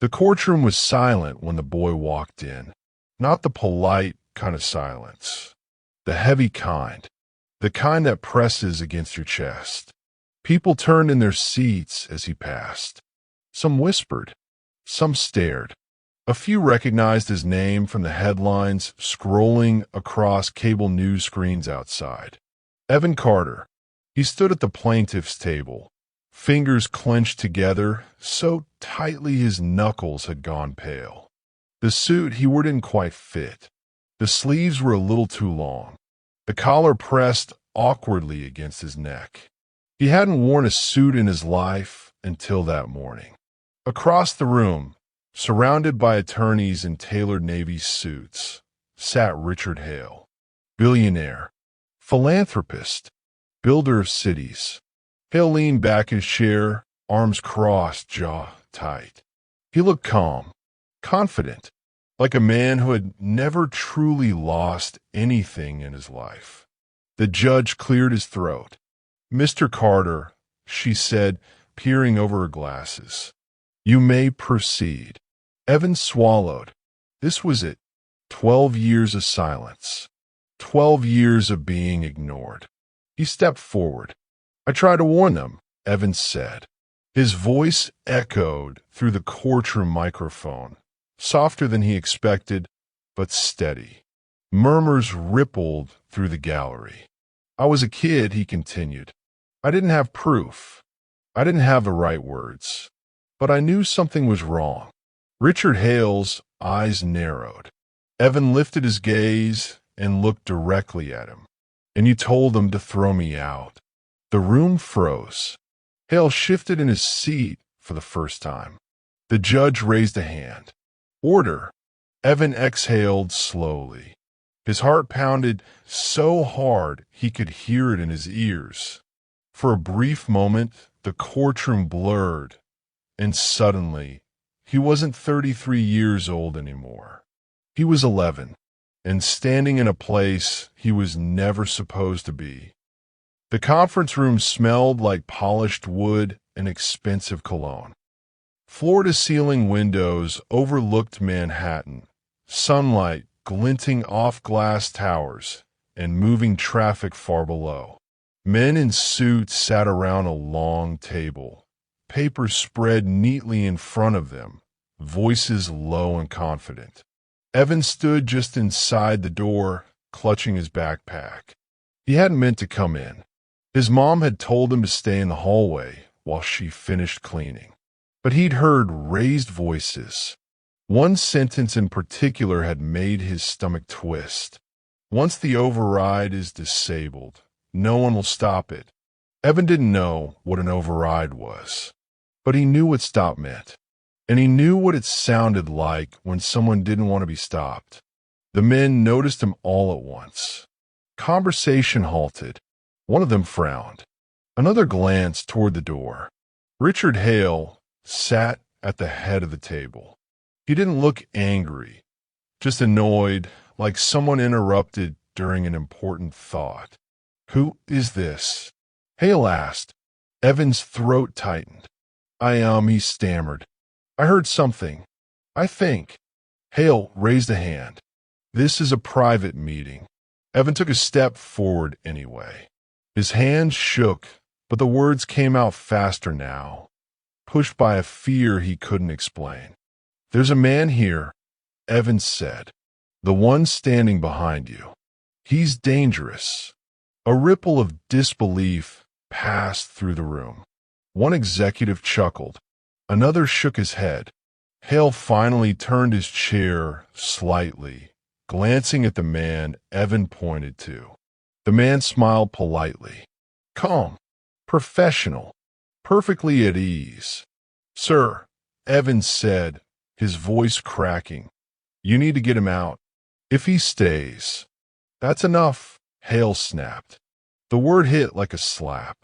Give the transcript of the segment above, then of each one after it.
The courtroom was silent when the boy walked in. Not the polite kind of silence. The heavy kind. The kind that presses against your chest. People turned in their seats as he passed. Some whispered. Some stared. A few recognized his name from the headlines scrolling across cable news screens outside. Evan Carter. He stood at the plaintiff's table, fingers clenched together so tightly his knuckles had gone pale. The suit he wore didn't quite fit. The sleeves were a little too long. The collar pressed awkwardly against his neck. He hadn't worn a suit in his life until that morning. Across the room, surrounded by attorneys in tailored Navy suits, sat Richard Hale, billionaire, philanthropist, builder of cities. Hale leaned back in his chair, arms crossed, jaw tight. He looked calm, confident, like a man who had never truly lost anything in his life. The judge cleared his throat. "Mr. Carter," she said, peering over her glasses, "you may proceed." Evan swallowed. This was it. 12 years of silence. 12 years of being ignored. He stepped forward. "I tried to warn them," Evan said. His voice echoed through the courtroom microphone, softer than he expected, but steady. Murmurs rippled through the gallery. "I was a kid," he continued. "I didn't have proof. I didn't have the right words. But I knew something was wrong." Richard Hale's eyes narrowed. Evan lifted his gaze and looked directly at him. "And you told them to throw me out." The room froze. Hale shifted in his seat for the first time. The judge raised a hand. "Order." Evan exhaled slowly. His heart pounded so hard he could hear it in his ears. For a brief moment, the courtroom blurred, and suddenly, he wasn't 33 years old anymore. He was 11, and standing in a place he was never supposed to be. The conference room smelled like polished wood and expensive cologne. Floor-to-ceiling windows overlooked Manhattan, sunlight glinting off glass towers and moving traffic far below. Men in suits sat around a long table, papers spread neatly in front of them, voices low and confident. Evan stood just inside the door, clutching his backpack. He hadn't meant to come in. His mom had told him to stay in the hallway while she finished cleaning. But he'd heard raised voices. One sentence in particular had made his stomach twist. "Once the override is disabled, no one will stop it." Evan didn't know what an override was, but he knew what stop meant. And he knew what it sounded like when someone didn't want to be stopped. The men noticed him all at once. Conversation halted. One of them frowned. Another glanced toward the door. Richard Hale sat at the head of the table. He didn't look angry, just annoyed, like someone interrupted during an important thought. "Who is this?" Hale asked. Evan's throat tightened. He stammered. "I heard something. I think." Hale raised a hand. "This is a private meeting." Evan took a step forward anyway. His hand shook, but the words came out faster now, pushed by a fear he couldn't explain. "There's a man here," Evan said. "The one standing behind you. He's dangerous." A ripple of disbelief passed through the room. One executive chuckled. Another shook his head. Hale finally turned his chair slightly, glancing at the man Evan pointed to. The man smiled politely. Calm, professional, perfectly at ease. "Sir," Evan said, his voice cracking, "you need to get him out. If he stays." "That's enough," Hale snapped. The word hit like a slap.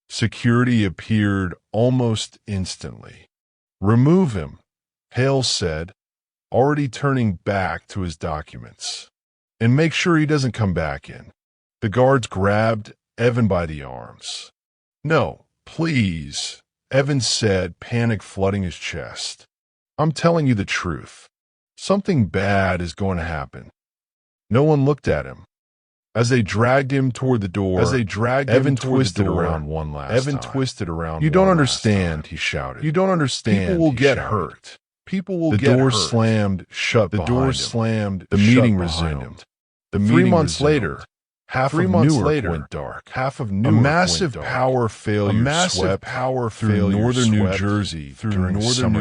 Security appeared almost instantly. "Remove him," Hale said, already turning back to his documents. "And make sure he doesn't come back in." The guards grabbed Evan by the arms. "No, please," Evan said, panic flooding his chest. I'm telling you the truth. Something bad is going to happen." No one looked at him. As they dragged him toward the door, Evan twisted around one last time. "You don't understand," he shouted. "You don't understand. People will get hurt. People will get hurt." The door slammed shut behind him. The meeting resumed. 3 months later, half of Newark went dark. A massive power failure swept through northern New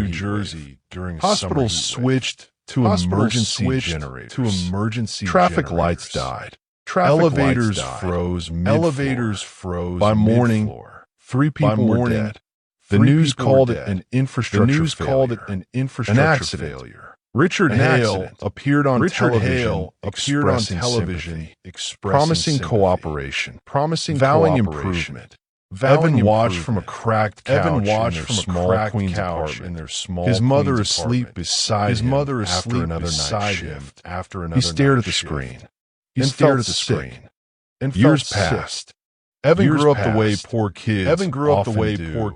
Jersey during hospitals switched to emergency generators. Traffic lights died. Elevators froze mid-floor. By morning, 3 people were dead. The news called it an infrastructure failure. An accident. Richard Hale appeared on television promising cooperation, vowing improvement. Evan watched from a cracked couch in their small Queens apartment. His mother asleep beside him after another night shift. He stared at the screen. Years passed. Evan grew up the way poor kids do.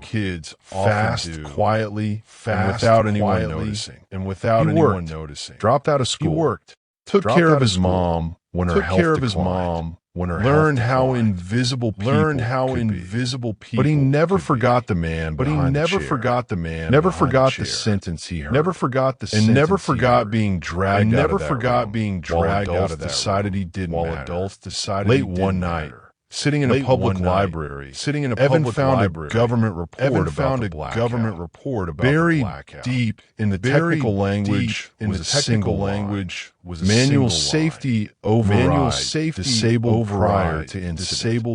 Fast, quietly, and without anyone noticing. Dropped out of school. He worked. Took care of his mom when her health declined. Learned how invisible people. But he never forgot the man. Never forgot the sentence he heard. Never forgot being dragged out of that room while adults decided he didn't matter. Late one night, sitting in a public library, Evan found a government report about the blackout. Buried deep in the technical language was a single line. Manual safety override, disabled prior to incident.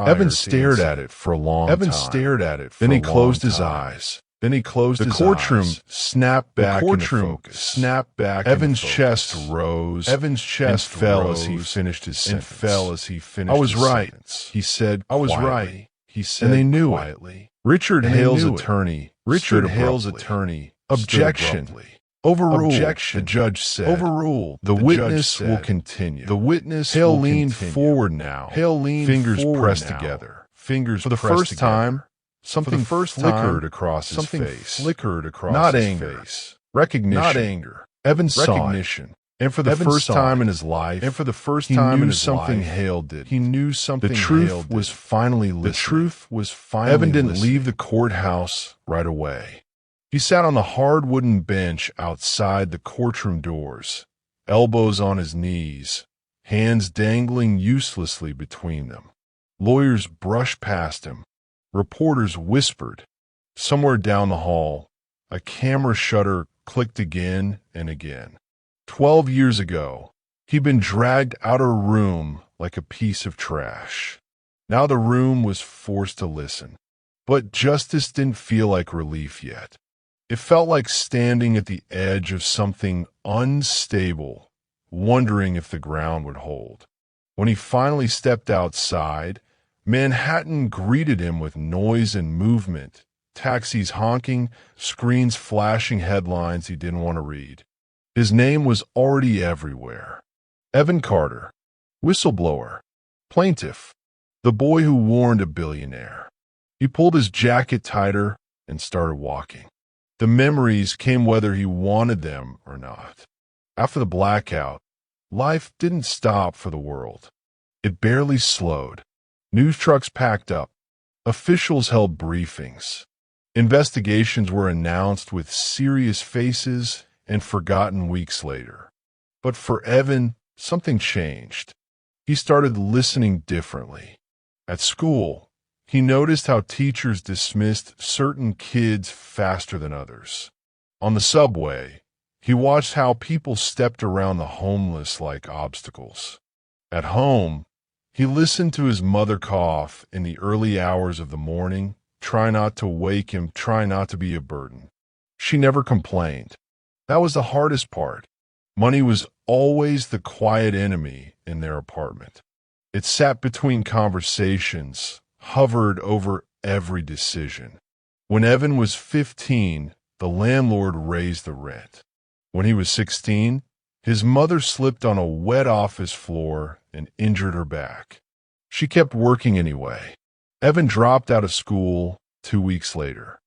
Evan stared at it for a long time. Then he closed his eyes. The courtroom snapped back into focus. Evan's chest rose and fell as he finished his sentence. "I was right," he said. "I was right," he said. And they knew it. Richard Hale's attorney. Objection. Overruled, the judge said. Overruled. The witness will continue. Hale leaned forward now. Fingers pressed together. For the first time, something flickered across his face. Not anger. Recognition. Not anger. Evan saw it. And for the first time in his life, he knew something Hale did. The truth was finally listening. Evan didn't leave the courthouse right away. He sat on the hard wooden bench outside the courtroom doors, elbows on his knees, hands dangling uselessly between them. Lawyers brushed past him. Reporters whispered. Somewhere down the hall, a camera shutter clicked again and again. 12 years ago, he'd been dragged out of a room like a piece of trash. Now the room was forced to listen. But justice didn't feel like relief yet. It felt like standing at the edge of something unstable, wondering if the ground would hold. When he finally stepped outside, Manhattan greeted him with noise and movement, taxis honking, screens flashing headlines he didn't want to read. His name was already everywhere. Evan Carter, whistleblower, plaintiff, the boy who warned a billionaire. He pulled his jacket tighter and started walking. The memories came whether he wanted them or not. After the blackout, life didn't stop for the world. It barely slowed. News trucks packed up. Officials held briefings. Investigations were announced with serious faces and forgotten weeks later. But for Evan, something changed. He started listening differently. At school, he noticed how teachers dismissed certain kids faster than others. On the subway, he watched how people stepped around the homeless like obstacles. At home, he listened to his mother cough in the early hours of the morning, try not to wake him, try not to be a burden. She never complained. That was the hardest part. Money was always the quiet enemy in their apartment. It sat between conversations, hovered over every decision. When Evan was 15, the landlord raised the rent. When he was 16, his mother slipped on a wet office floor and injured her back. She kept working anyway. Evan dropped out of school 2 weeks later.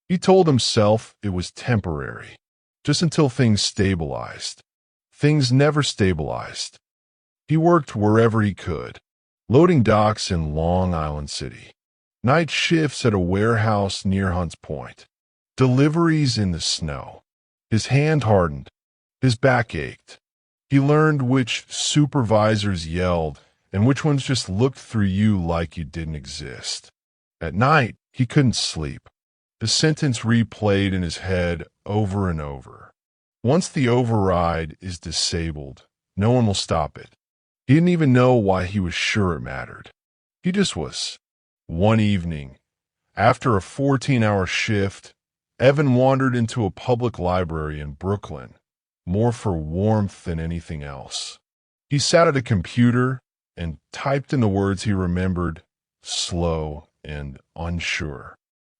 He told himself it was temporary. just until things stabilized. Things never stabilized. He worked wherever he could, loading docks in Long Island City, night shifts at a warehouse near Hunts Point, deliveries in the snow. His hand hardened, his back ached. He learned which supervisors yelled and which ones just looked through you like you didn't exist. At night, he couldn't sleep. The sentence replayed in his head over and over. Once the override is disabled, no one will stop it. He didn't even know why he was sure it mattered. He just was. One evening, after a 14-hour shift, Evan wandered into a public library in Brooklyn, more for warmth than anything else. He sat at a computer and typed in the words he remembered, slow and unsure.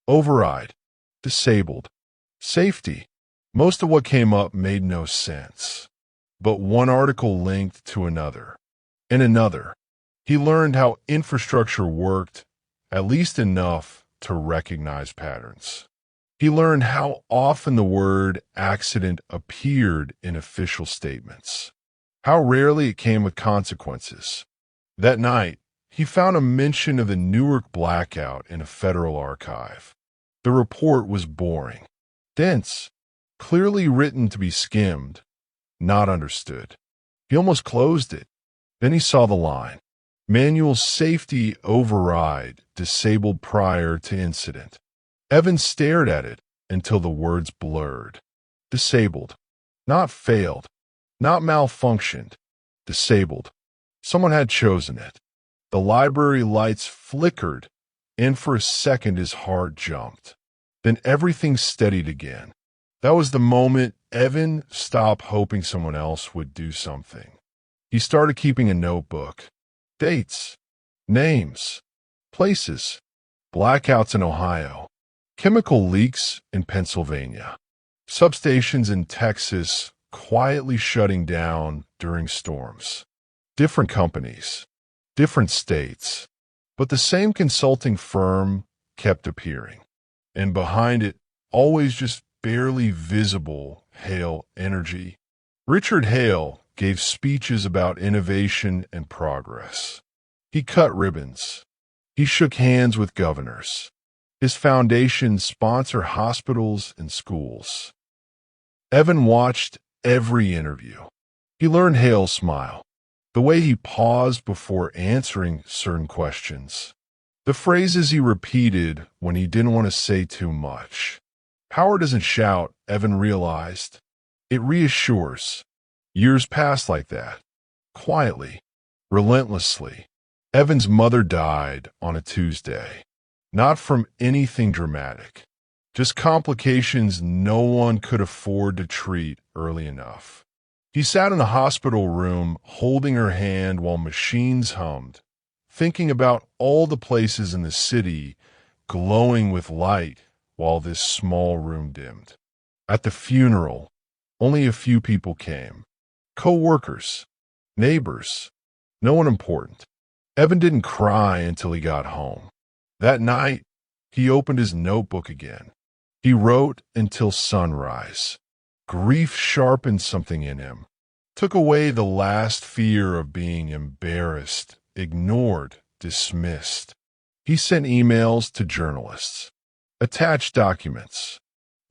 Override, disabled, safety. Most of what came up made no sense. But one article linked to another, and another. He learned how infrastructure worked, at least enough to recognize patterns. He learned how often the word accident appeared in official statements, how rarely it came with consequences. That night, he found a mention of the Newark blackout in a federal archive. The report was boring, dense, clearly written to be skimmed, not understood. He almost closed it. Then he saw the line. Manual safety override disabled prior to incident. Evan stared at it until the words blurred. Disabled. Not failed. Not malfunctioned. Disabled. Someone had chosen it. The library lights flickered, and for a second his heart jumped. Then everything steadied again. That was the moment Evan stopped hoping someone else would do something. He started keeping a notebook. Dates. Names. Places. Blackouts in Ohio. Chemical leaks in Pennsylvania. Substations in Texas quietly shutting down during storms. Different companies. Different states. But the same consulting firm kept appearing. And behind it, always just barely visible, Hale Energy. Richard Hale gave speeches about innovation and progress. He cut ribbons. He shook hands with governors. His foundation sponsored hospitals and schools. Evan watched every interview. He learned Hale's smile, the way he paused before answering certain questions, the phrases he repeated when he didn't want to say too much. Power doesn't shout, Evan realized. It reassures. Years passed like that, quietly, relentlessly. Evan's mother died on a Tuesday, not from anything dramatic, just complications no one could afford to treat early enough. He sat in a hospital room holding her hand while machines hummed, thinking about all the places in the city glowing with light while this small room dimmed. At the funeral, only a few people came. Co-workers, neighbors, no one important. Evan didn't cry until he got home. That night, he opened his notebook again. He wrote until sunrise. Grief sharpened something in him, took away the last fear of being embarrassed, ignored, dismissed. He sent emails to journalists, attached documents,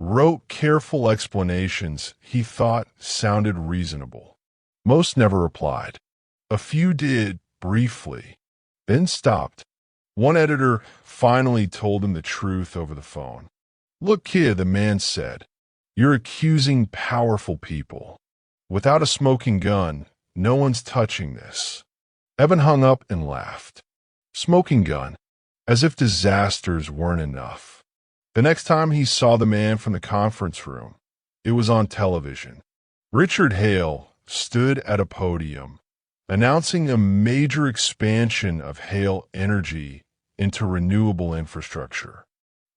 wrote careful explanations he thought sounded reasonable. Most never replied. A few did, briefly, then stopped. One editor finally told him the truth over the phone. "Look, kid," the man said, "you're accusing powerful people. Without a smoking gun, no one's touching this." Evan hung up and laughed. Smoking gun, as if disasters weren't enough. The next time he saw the man from the conference room, it was on television. Richard Hale stood at a podium, announcing a major expansion of Hale Energy into renewable infrastructure.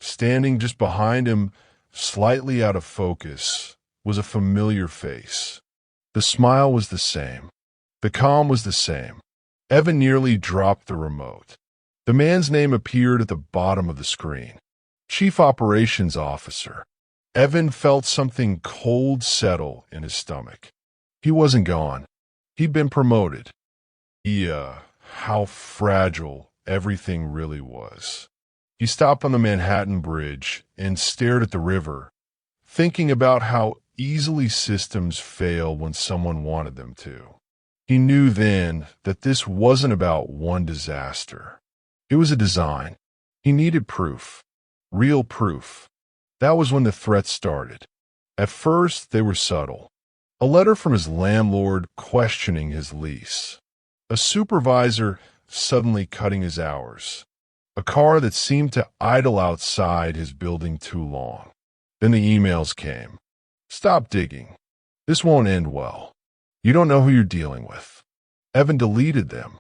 Standing just behind him, slightly out of focus, was a familiar face. The smile was the same. The calm was the same. Evan nearly dropped the remote. The man's name appeared at the bottom of the screen. Chief Operations Officer. Evan felt something cold settle in his stomach. He wasn't gone. He'd been promoted. How fragile everything really was. He stopped on the Manhattan Bridge and stared at the river, thinking about how easily systems fail when someone wanted them to. He knew then that this wasn't about one disaster. It was a design. He needed proof. Real proof. That was when the threats started. At first, they were subtle. A letter from his landlord questioning his lease. A supervisor suddenly cutting his hours. A car that seemed to idle outside his building too long. Then the emails came. Stop digging. This won't end well. You don't know who you're dealing with. Evan deleted them.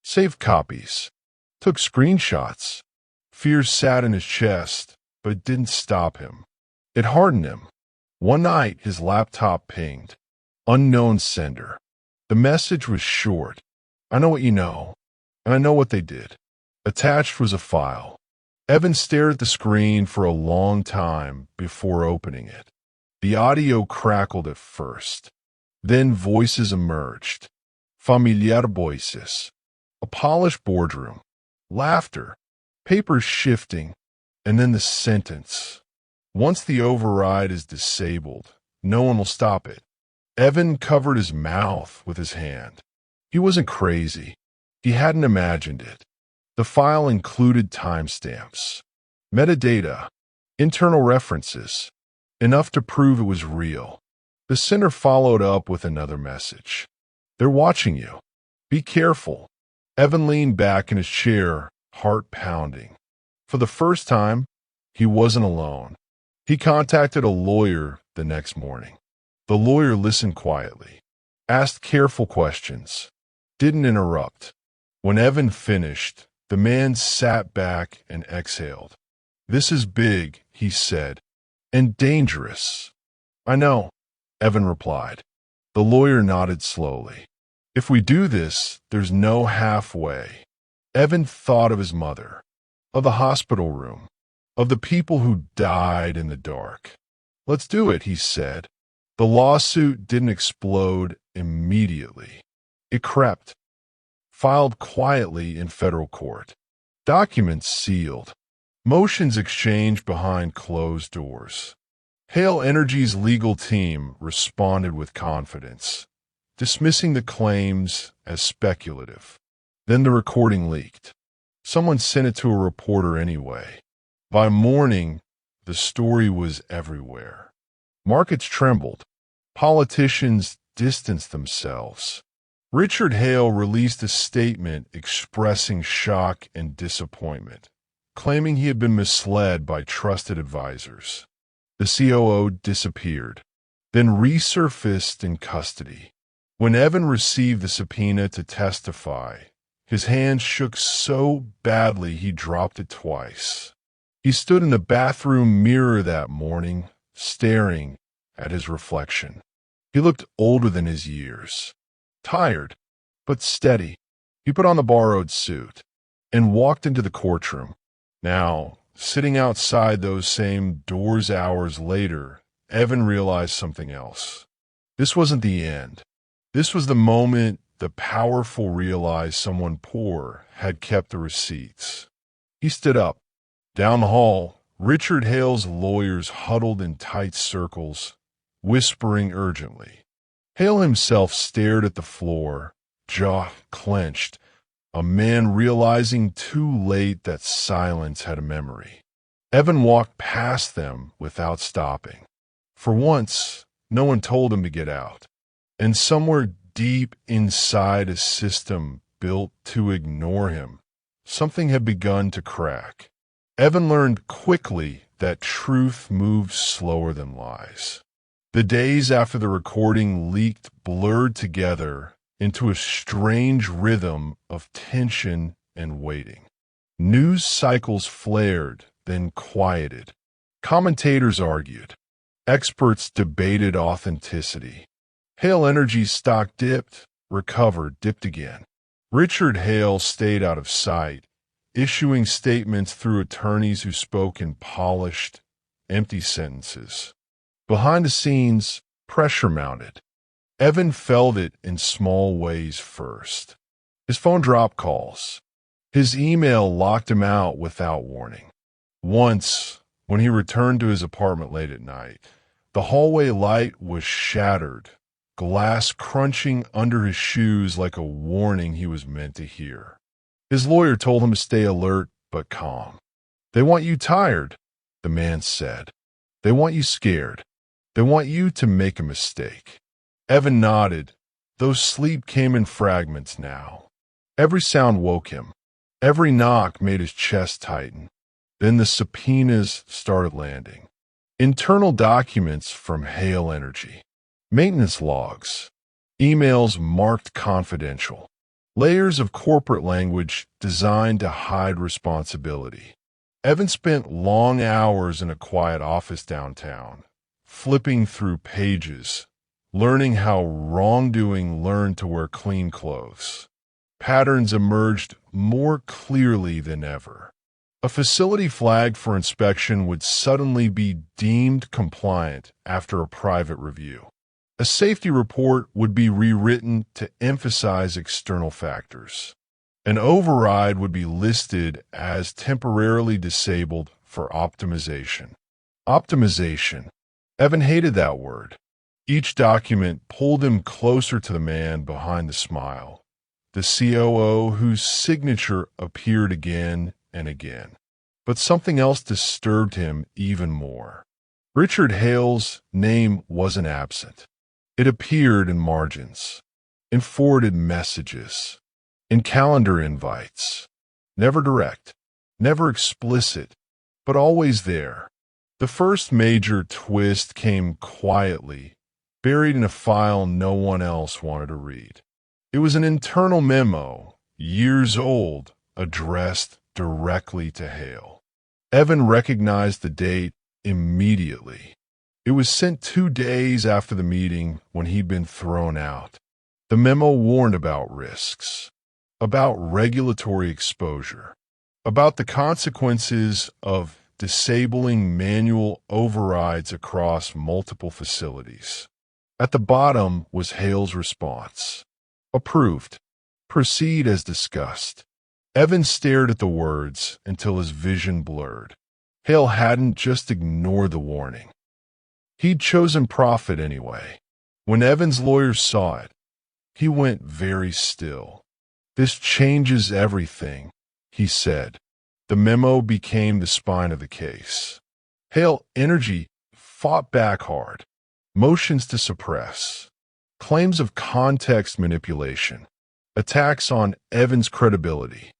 Saved copies. Took screenshots. Fear sat in his chest, but it didn't stop him. It hardened him. One night, his laptop pinged. Unknown sender. The message was short. I know what you know, and I know what they did. Attached was a file. Evan stared at the screen for a long time before opening it. The audio crackled at first. Then voices emerged. Familiar voices. A polished boardroom. Laughter. Papers shifting. And then the sentence. Once the override is disabled, no one will stop it. Evan covered his mouth with his hand. He wasn't crazy. He hadn't imagined it. The file included timestamps, metadata, internal references, enough to prove it was real. The sender followed up with another message. They're watching you. Be careful. Evan leaned back in his chair, heart pounding. For the first time, he wasn't alone. He contacted a lawyer the next morning. The lawyer listened quietly, asked careful questions, didn't interrupt. When Evan finished, the man sat back and exhaled. This is big, he said, and dangerous. I know, Evan replied. The lawyer nodded slowly. If we do this, there's no halfway. Evan thought of his mother, of the hospital room, of the people who died in the dark. Let's do it, he said. The lawsuit didn't explode immediately. It crept, filed quietly in federal court. Documents sealed. Motions exchanged behind closed doors. Hale Energy's legal team responded with confidence, dismissing the claims as speculative. Then the recording leaked. Someone sent it to a reporter anyway. By morning, the story was everywhere. Markets trembled. Politicians distanced themselves. Richard Hale released a statement expressing shock and disappointment, claiming he had been misled by trusted advisors. The COO disappeared, then resurfaced in custody. When Evan received the subpoena to testify, his hand shook so badly he dropped it twice. He stood in the bathroom mirror that morning, staring at his reflection. He looked older than his years. Tired, but steady. He put on the borrowed suit and walked into the courtroom. Now, sitting outside those same doors hours later, Evan realized something else. This wasn't the end. This was the moment the powerful realized someone poor had kept the receipts. He stood up. Down the hall, Richard Hale's lawyers huddled in tight circles, whispering urgently. Hale himself stared at the floor, jaw clenched, a man realizing too late that silence had a memory. Evan walked past them without stopping. For once, no one told him to get out. And somewhere deep inside a system built to ignore him, something had begun to crack. Evan learned quickly that truth moves slower than lies. The days after the recording leaked blurred together into a strange rhythm of tension and waiting. News cycles flared, then quieted. Commentators argued. Experts debated authenticity. Hale Energy's stock dipped, recovered, dipped again. Richard Hale stayed out of sight, issuing statements through attorneys who spoke in polished, empty sentences. Behind the scenes, pressure mounted. Evan felt it in small ways first. His phone dropped calls. His email locked him out without warning. Once, when he returned to his apartment late at night, the hallway light was shattered, glass crunching under his shoes like a warning he was meant to hear. His lawyer told him to stay alert but calm. "They want you tired," the man said. "They want you scared. They want you to make a mistake." Evan nodded, though sleep came in fragments now. Every sound woke him. Every knock made his chest tighten. Then the subpoenas started landing. Internal documents from Hale Energy. Maintenance logs. Emails marked confidential. Layers of corporate language designed to hide responsibility. Evan spent long hours in a quiet office downtown, flipping through pages, learning how wrongdoing learned to wear clean clothes. Patterns emerged more clearly than ever. A facility flagged for inspection would suddenly be deemed compliant after a private review. A safety report would be rewritten to emphasize external factors. An override would be listed as temporarily disabled for optimization. Optimization. Evan hated that word. Each document pulled him closer to the man behind the smile, the COO whose signature appeared again and again. But something else disturbed him even more. Richard Hale's name wasn't absent. It appeared in margins, in forwarded messages, in calendar invites. Never direct, never explicit, but always there. The first major twist came quietly, buried in a file no one else wanted to read. It was an internal memo, years old, addressed directly to Hale. Evan recognized the date immediately. It was sent 2 days after the meeting when he'd been thrown out. The memo warned about risks, about regulatory exposure, about the consequences of disabling manual overrides across multiple facilities. At the bottom was Hale's response. Approved. Proceed as discussed. Evan stared at the words until his vision blurred. Hale hadn't just ignored the warning. He'd chosen profit anyway. When Evan's lawyer saw it, he went very still. "This changes everything," he said. The memo became the spine of the case. Hale Energy fought back hard. Motions to suppress. Claims of context manipulation. Attacks on Evan's credibility.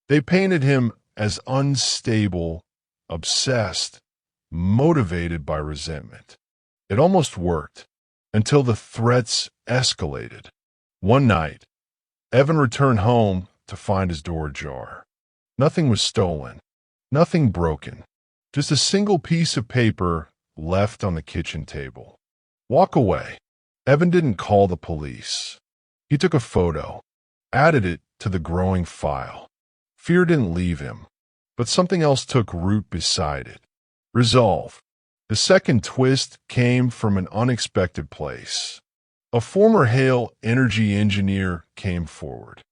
They painted him as unstable, obsessed, motivated by resentment. It almost worked, until the threats escalated. One night, Evan returned home to find his door ajar. Nothing was stolen, nothing broken, just a single piece of paper left on the kitchen table. "Walk away." Evan didn't call the police. He took a photo, added it to the growing file. Fear didn't leave him, but something else took root beside it. Resolve. The second twist came from an unexpected place. A former Hale Energy engineer came forward.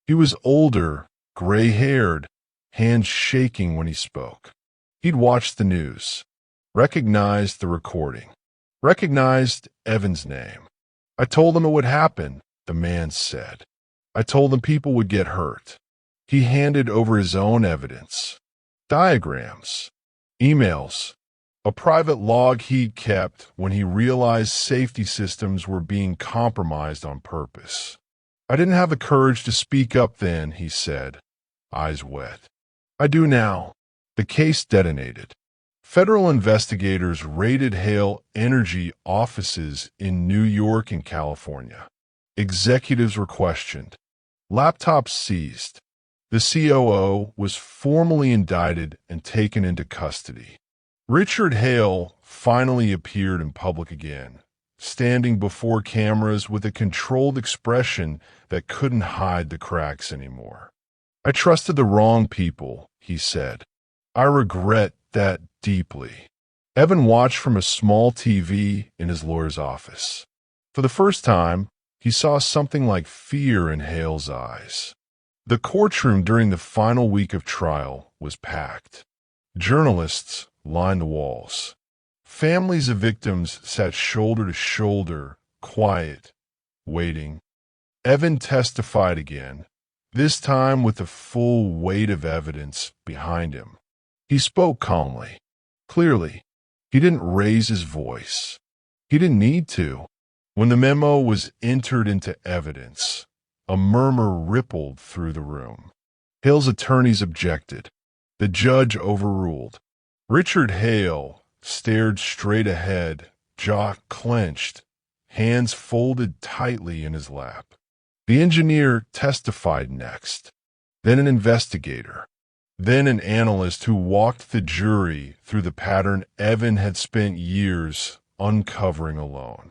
He was older, gray-haired, hands shaking when he spoke. He'd watched the news, recognized the recording, recognized Evan's name. "I told them it would happen," the man said. "I told them people would get hurt." He handed over his own evidence. Diagrams, emails, a private log he'd kept when he realized safety systems were being compromised on purpose. "I didn't have the courage to speak up then," he said, eyes wet. "I do now." The case detonated. Federal investigators raided Hale Energy offices in New York and California. Executives were questioned. Laptops seized. The COO was formally indicted and taken into custody. Richard Hale finally appeared in public again, standing before cameras with a controlled expression that couldn't hide the cracks anymore. "I trusted the wrong people," he said. "I regret that deeply." Evan watched from a small TV in his lawyer's office. For the first time, he saw something like fear in Hale's eyes. The courtroom during the final week of trial was packed. Journalists lined the walls. Families of victims sat shoulder to shoulder, quiet, waiting. Evan testified again, this time with the full weight of evidence behind him. He spoke calmly, clearly. He didn't raise his voice. He didn't need to. When the memo was entered into evidence, a murmur rippled through the room. Hale's attorneys objected. The judge overruled. Richard Hale stared straight ahead, jaw clenched, hands folded tightly in his lap. The engineer testified next, then an investigator, then an analyst who walked the jury through the pattern Evan had spent years uncovering alone.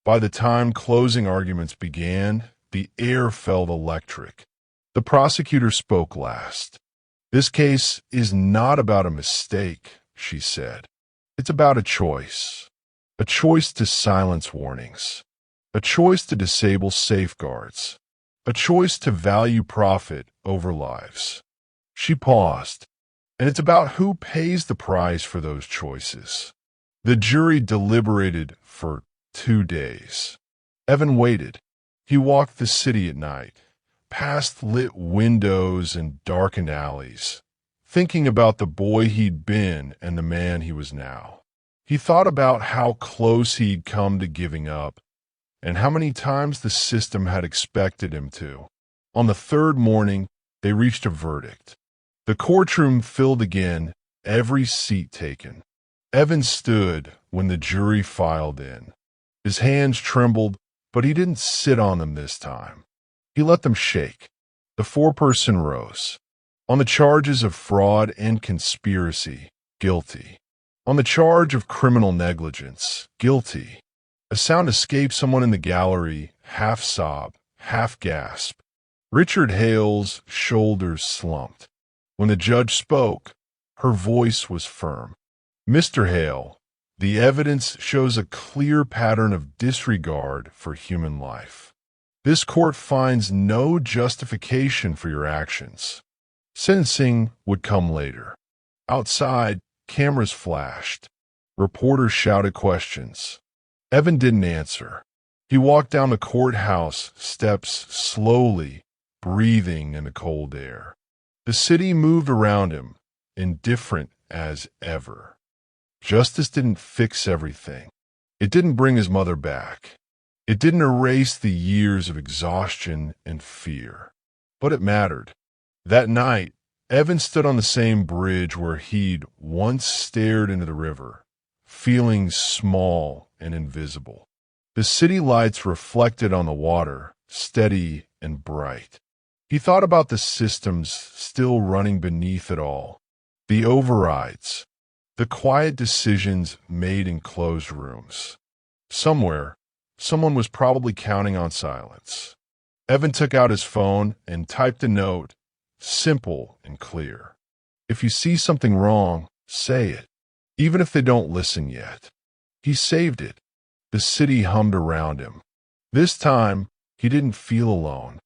By the time closing arguments began, the air felt electric. The prosecutor spoke last. This case is not about a mistake, she said. It's about a choice to silence warnings, a choice to disable safeguards, a choice to value profit over lives. She paused, and it's about who pays the price for those choices. The jury deliberated for 2 days. Evan waited. He walked the city at night, past lit windows and darkened alleys, thinking about the boy he'd been and the man he was now. He thought about how close he'd come to giving up, and how many times the system had expected him to. On the third morning, they reached a verdict. The courtroom filled again, every seat taken. Evan stood when the jury filed in. His hands trembled, but he didn't sit on them this time. He let them shake. The foreperson rose. On the charges of fraud and conspiracy, guilty. On the charge of criminal negligence, guilty. A sound escaped someone in the gallery, half sob, half gasp. Richard Hale's shoulders slumped. When the judge spoke, her voice was firm. Mr. Hale, the evidence shows a clear pattern of disregard for human life. This court finds no justification for your actions. Sentencing would come later. Outside, cameras flashed. Reporters shouted questions. Evan didn't answer. He walked down the courthouse steps slowly, breathing in the cold air. The city moved around him, indifferent as ever. Justice didn't fix everything. It didn't bring his mother back. It didn't erase the years of exhaustion and fear. But it mattered. That night, Evan stood on the same bridge where he'd once stared into the river, feeling small and invisible. The city lights reflected on the water, steady and bright. He thought about the systems still running beneath it all, the overrides, the quiet decisions made in closed rooms. Somewhere, someone was probably counting on silence. Evan took out his phone and typed a note, simple and clear. If you see something wrong, say it, even if they don't listen yet. He saved it. The city hummed around him. This time, he didn't feel alone.